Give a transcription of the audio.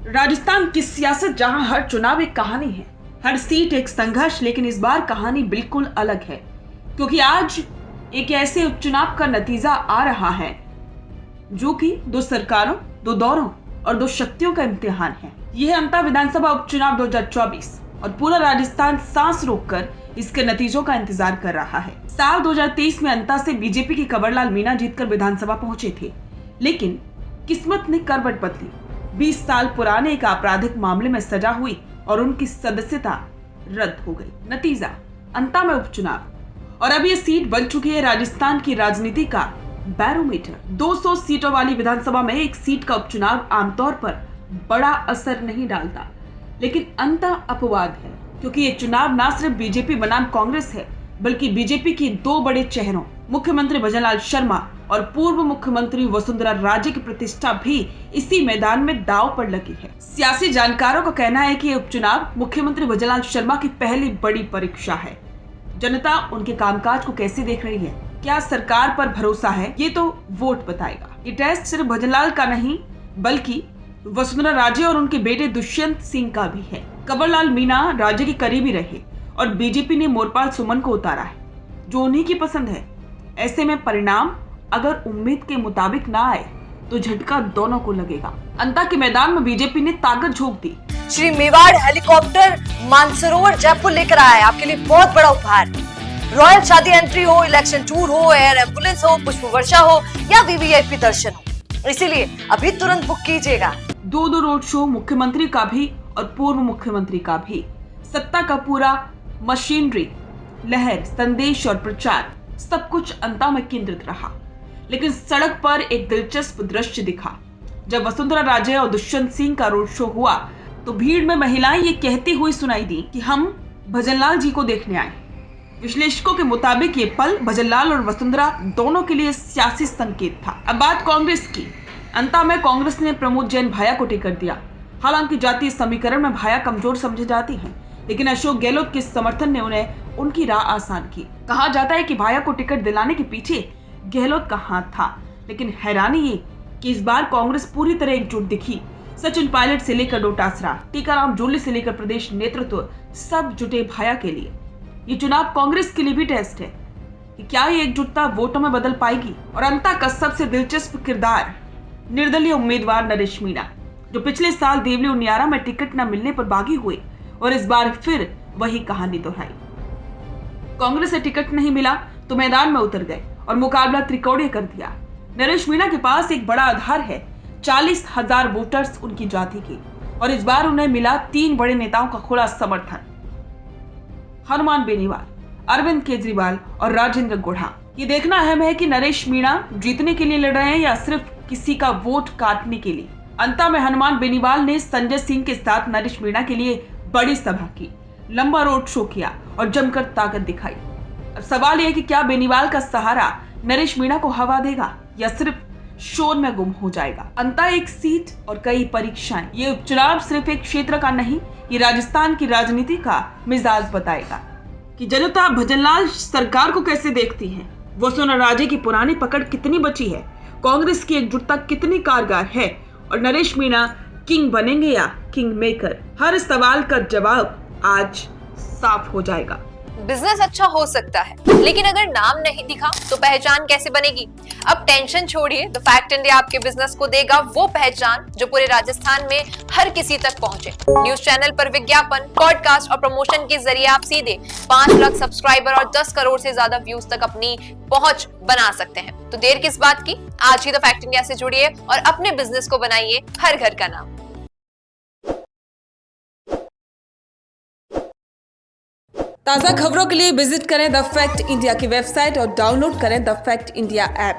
राजस्थान की सियासत जहां हर चुनाव एक कहानी है, हर सीट एक संघर्ष, लेकिन इस बार कहानी बिल्कुल अलग है क्योंकि आज एक ऐसे उपचुनाव का नतीजा आ रहा है जो कि दो सरकारों, दो दौरों और दो शक्तियों का इम्तिहान है। यह है अंता विधानसभा उपचुनाव 2024 और पूरा राजस्थान सांस रोककर इसके नतीजों का इंतजार कर रहा है। साल 2023 में अंता से बीजेपी के कंवरलाल मीणा जीतकर विधानसभा पहुंचे थे, लेकिन किस्मत ने करवट बदली। 20 साल पुराने एक आपराधिक मामले में सजा हुई और उनकी सदस्यता रद्द हो गई। नतीजा अंता में उपचुनाव, और अब ये सीट बन चुकी है राजस्थान की राजनीति का बैरोमीटर। 200 सीटों वाली विधानसभा में एक सीट का उपचुनाव आमतौर पर बड़ा असर नहीं डालता, लेकिन अंता अपवाद है क्योंकि ये चुनाव न सिर्फ बीजेपी बनाम कांग्रेस है, बल्कि बीजेपी के दो बड़े चेहरों मुख्यमंत्री भजनलाल शर्मा और पूर्व मुख्यमंत्री वसुंधरा राजे की प्रतिष्ठा भी इसी मैदान में दांव पर लगी है। सियासी जानकारों का कहना है कि ये उपचुनाव मुख्यमंत्री भजनलाल शर्मा की पहली बड़ी परीक्षा है। जनता उनके कामकाज को कैसे देख रही है, क्या सरकार पर भरोसा है, ये तो वोट बताएगा। ये टेस्ट सिर्फ भजनलाल का नहीं बल्कि वसुंधरा राजे और उनके बेटे दुष्यंत सिंह का भी है। कंवरलाल मीणा राजे के करीबी रहे और बीजेपी ने मोरपाल सुमन को उतारा है जो उन्हीं की पसंद है। ऐसे में परिणाम अगर उम्मीद के मुताबिक ना आए तो झटका दोनों को लगेगा। अंता के मैदान में बीजेपी ने ताकत झोंक दी। श्री मेवाड़ हेलीकॉप्टर मानसरोवर जयपुर लेकर आया है आपके लिए बहुत बड़ा उपहार। रॉयल शादी एंट्री हो, इलेक्शन टूर हो, एयर एम्बुलेंस हो, पुष्प वर्षा हो या वीवीआईपी दर्शन हो, इसीलिए अभी तुरंत बुक कीजिएगा। दो रोड शो, मुख्यमंत्री का भी और पूर्व मुख्यमंत्री का भी। सत्ता का पूरा मशीनरी, लहर, संदेश और प्रचार सब कुछ अंता में केंद्रित रहा। लेकिन सड़क पर एक दिलचस्प दृश्य दिखा। जब वसुंधरा राजे और दुष्यंत सिंह का रोड शो हुआ तो भीड़ में महिलाएं ये कहती हुई सुनाई दी कि हम भजनलाल जी को देखने आए। विश्लेषकों के मुताबिक ये पल भजनलाल और वसुंधरा दोनों के लिए सियासी संकेत था। अब बात कांग्रेस की। अंता में कांग्रेस ने प्रमोद जैन भाया को टिकट दिया। हालांकि जातीय समीकरण में भाया कमजोर समझे जाती हैं, लेकिन अशोक गहलोत के समर्थन ने उन्हें उनकी राह आसान की। कहा जाता है कि भाया को टिकट दिलाने के पीछे गहलोत का हाथ था, लेकिन हैरानी ये कि इस बार कांग्रेस पूरी तरह एकजुट दिखी। सचिन पायलट से लेकर डोटासरा, टीकाराम जूली से लेकर प्रदेश नेतृत्व सब जुटे भाया के लिए। ये चुनाव कांग्रेस के लिए भी टेस्ट है कि क्या ये एकजुटता वोटों में बदल पाएगी। और अंता का सबसे दिलचस्प किरदार निर्दलीय उम्मीदवार नरेश मीणा, जो पिछले साल देवली उनियारा में टिकट न मिलने पर बागी हुए और इस बार फिर वही कहानी दोहराई। कांग्रेस से टिकट नहीं मिला तो मैदान में उतर गए और मुकाबला त्रिकोणीय कर दिया। नरेश मीणा के पास एक बड़ा आधार है, 40,000 वोटर्स उनकी जाति के, और इस बार उन्हें मिला 3 बड़े नेताओं का खुला समर्थन, हनुमान बेनीवाल, अरविंद केजरीवाल और राजेंद्र गुढ़ा। ये देखना अहम है कि नरेश मीणा जीतने के लिए लड़ रहे हैं या सिर्फ किसी का वोट काटने के लिए। अंता में हनुमान बेनीवाल ने संजय सिंह के साथ नरेश मीणा के लिए बड़ी सभा की, लंबा रोड शो किया और जमकर ताकत दिखाई। अब सवाल यह है कि क्या बेनीवाल का सहारा नरेश मीणा को हवा देगा या सिर्फ शोर में गुम हो जाएगा। अंता एक सीट और कई परीक्षाएं। ये उपचुनाव सिर्फ एक क्षेत्र का नहीं, ये राजस्थान की राजनीति का मिजाज बताएगा कि जनता भजनलाल सरकार को कैसे देखती है, वसुंधरा राजे की पुरानी पकड़ कितनी बची है, कांग्रेस की एकजुटता कितनी कारगर है और नरेश मीणा किंग बनेंगे या किंग मेकर। हर सवाल का जवाब आज साफ हो जाएगा। बिजनेस अच्छा हो सकता है, लेकिन अगर नाम नहीं दिखा तो पहचान कैसे बनेगी। अब टेंशन छोड़िए, द फैक्ट इंडिया आपके बिजनेस को देगा वो पहचान जो पूरे राजस्थान में हर किसी तक पहुंचे। न्यूज चैनल पर विज्ञापन, पॉडकास्ट और प्रमोशन के जरिए आप सीधे 5 लाख सब्सक्राइबर और 10 करोड़ से ज्यादा व्यूज तक अपनी पहुंच बना सकते हैं। तो देर किस बात की, आज ही द फैक्ट इंडिया से जुड़िए और अपने बिजनेस को बनाइए हर घर का नाम। ताज़ा खबरों के लिए विजिट करें द फैक्ट इंडिया की वेबसाइट और डाउनलोड करें द फैक्ट इंडिया ऐप।